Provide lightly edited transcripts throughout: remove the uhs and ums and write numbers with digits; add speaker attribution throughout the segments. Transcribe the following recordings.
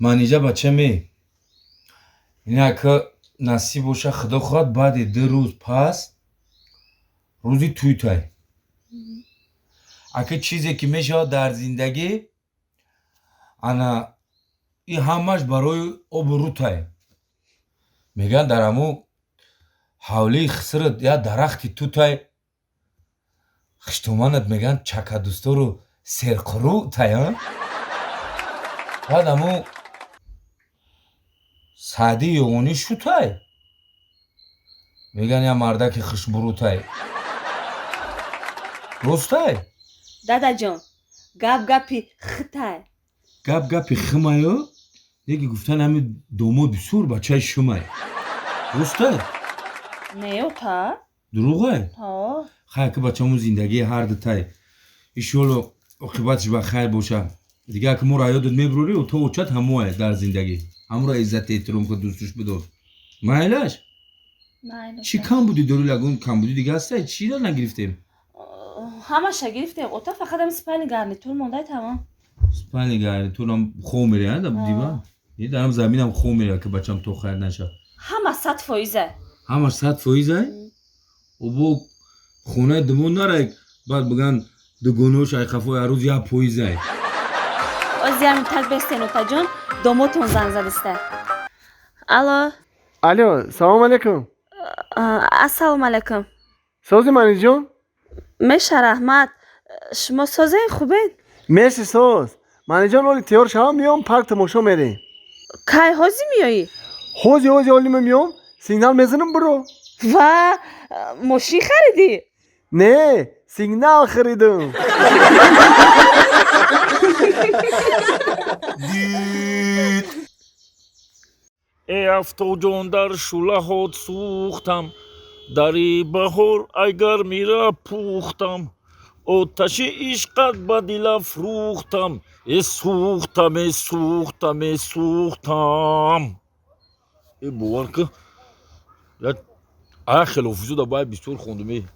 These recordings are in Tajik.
Speaker 1: منیجا بچه می اینا که نصیب باشه خدا خواهد بعد 2 روز پس روزی توی تای اگه چیزی که میشه در زندگی انا این همش برای آبرو تای میگن در همو حولی خسرت یا درختی تو تای خشتومانت میگن چکدوستا رو سرقرو تای ها بعد همو سعدی یونی شو تای میگن یا مردک خشبرو تای روز تای
Speaker 2: دادا جان گپ گپی خطای
Speaker 1: گپ گپی خمایو یکی گفتن همه دومو بسور بچه شمای روز تای
Speaker 2: نیو تا
Speaker 1: دروغه
Speaker 2: تا
Speaker 1: خیلی که بچه همون زندگی هر دتای ایشالو اقیبتش بخیر باشه دیگه که ما را یادت میبروری و تو اوچت هموه در زندگی همون را عزت احترام که دوستش بدار مایلش چی کم بودی دوری لگون کم بودی دیگه هسته چی را نگرفتیم
Speaker 2: همه شا گرفتیم اوتا فقط هم سپانی گرنیتور مونده تمام
Speaker 1: سپانی گرنیتور هم خو میره هم دیبا یه درم زمین هم خو میره که بچه هم تو خیر نشه
Speaker 2: همه 100%
Speaker 1: همه 100% و با خونه دمون نره بعد بگن دو گونوش ای خفای عروض یا پویزه
Speaker 2: از یعنی تک بستین اوتا جان دوموتون زن زدسته الو
Speaker 3: الو سلام علیکم
Speaker 2: السلام علیکم
Speaker 3: سازی منی جان
Speaker 2: میشه رحمت شما سازه خوبه
Speaker 3: مرسی ساز منی جان اولی تیار شما میام پارک تماشا میریم
Speaker 2: کی هازی میایی
Speaker 3: حوزی اولی میام سیگنال میزنم برو
Speaker 2: و ماشین خریدی
Speaker 3: نه سیگنال خریدم
Speaker 4: ای افتو جان در شلهات سوختم دری بهار اگر میره پوختم آتش عشقت به دل افروختم سوختم ای باور که خیلی حافظو دا باید بسیار خوندمی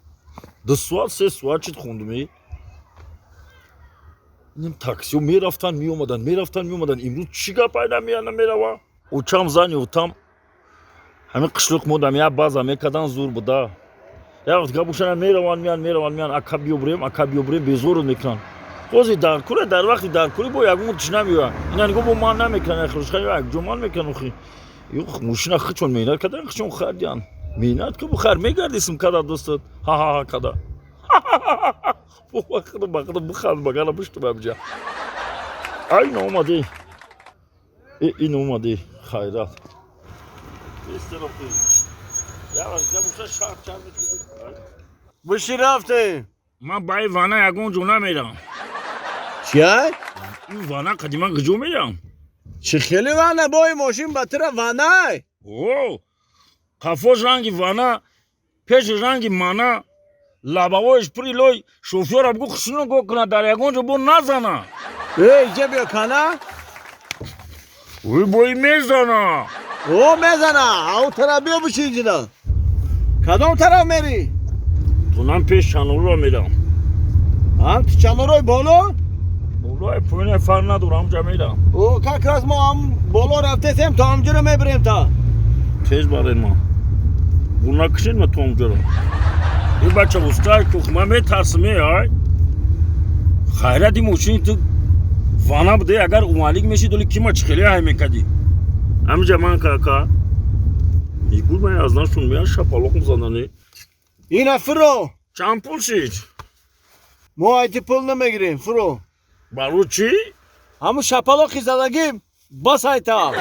Speaker 4: 2 ساعت 3 ساعت چید خوندمی اینم تاکسیو میرفتن میومدن امروز چی گپایدا میانه میروا اوچام زنی اوتام همین قشلق مودم یا بازا میکردن زور بودا یا وقت گپوشن میروان اکا بیوبریم بزور میکنن خوزی در وقتی درکوری با یگون تشنمیوا اینا نگو با من نمیکنن خلوش خیلی یک جمان میکنن خی یخ موشنا خچون مینات کدن خچون خردیان مینات که بخیر میگردیسم کدا دوستت ها کدا bakın bu kan bakalamıştım amca. Aynı olmadı. İn olmadı. Hayrat. İster okuyun. Ya bu şey şart çarpı.
Speaker 3: بشی رفته
Speaker 4: من بای وانا یگون جونا میرم.
Speaker 3: چیه؟
Speaker 4: این وانا قدیما گجو میرم.
Speaker 3: چه خیلی وانه بای ماشین بطر وانه
Speaker 4: اوه. کافوش رنگی وانا. پیش رنگی مانا. لاباوش پری لوی شوفیور ابگو خشنو گو کنه در یگون جو بو نزنه.
Speaker 3: اینجا بیا کنه
Speaker 4: وی بای میزنه.
Speaker 3: او میزنه او طرف بیا بشی اینجا کدام طرف میری؟
Speaker 4: Bundan peş çanuru میرم.
Speaker 3: هم تو چنوروی بالا؟
Speaker 4: بالای پایین فرق نداره همجا میرم.
Speaker 3: او که از ما هم بالا رفته سیم تا همجا رو میبریم تا
Speaker 4: تیز برای ما. Buna kışın mı tomcuru? Bir bacı usta kokma میترسمی های. خیراتی موشین تو وانا بده اگر اومالیک میشی دولی کی ما چخیلی های میکدی. امجا من کاکا. میگول من ازنان شون میان شپالوک مزندنی.
Speaker 3: اینه فرو
Speaker 4: چند پول شید؟
Speaker 3: ما ایتی پول نمیگیریم فرو
Speaker 4: برو چی؟
Speaker 3: همون شپالاکی زدگیم بس ایتا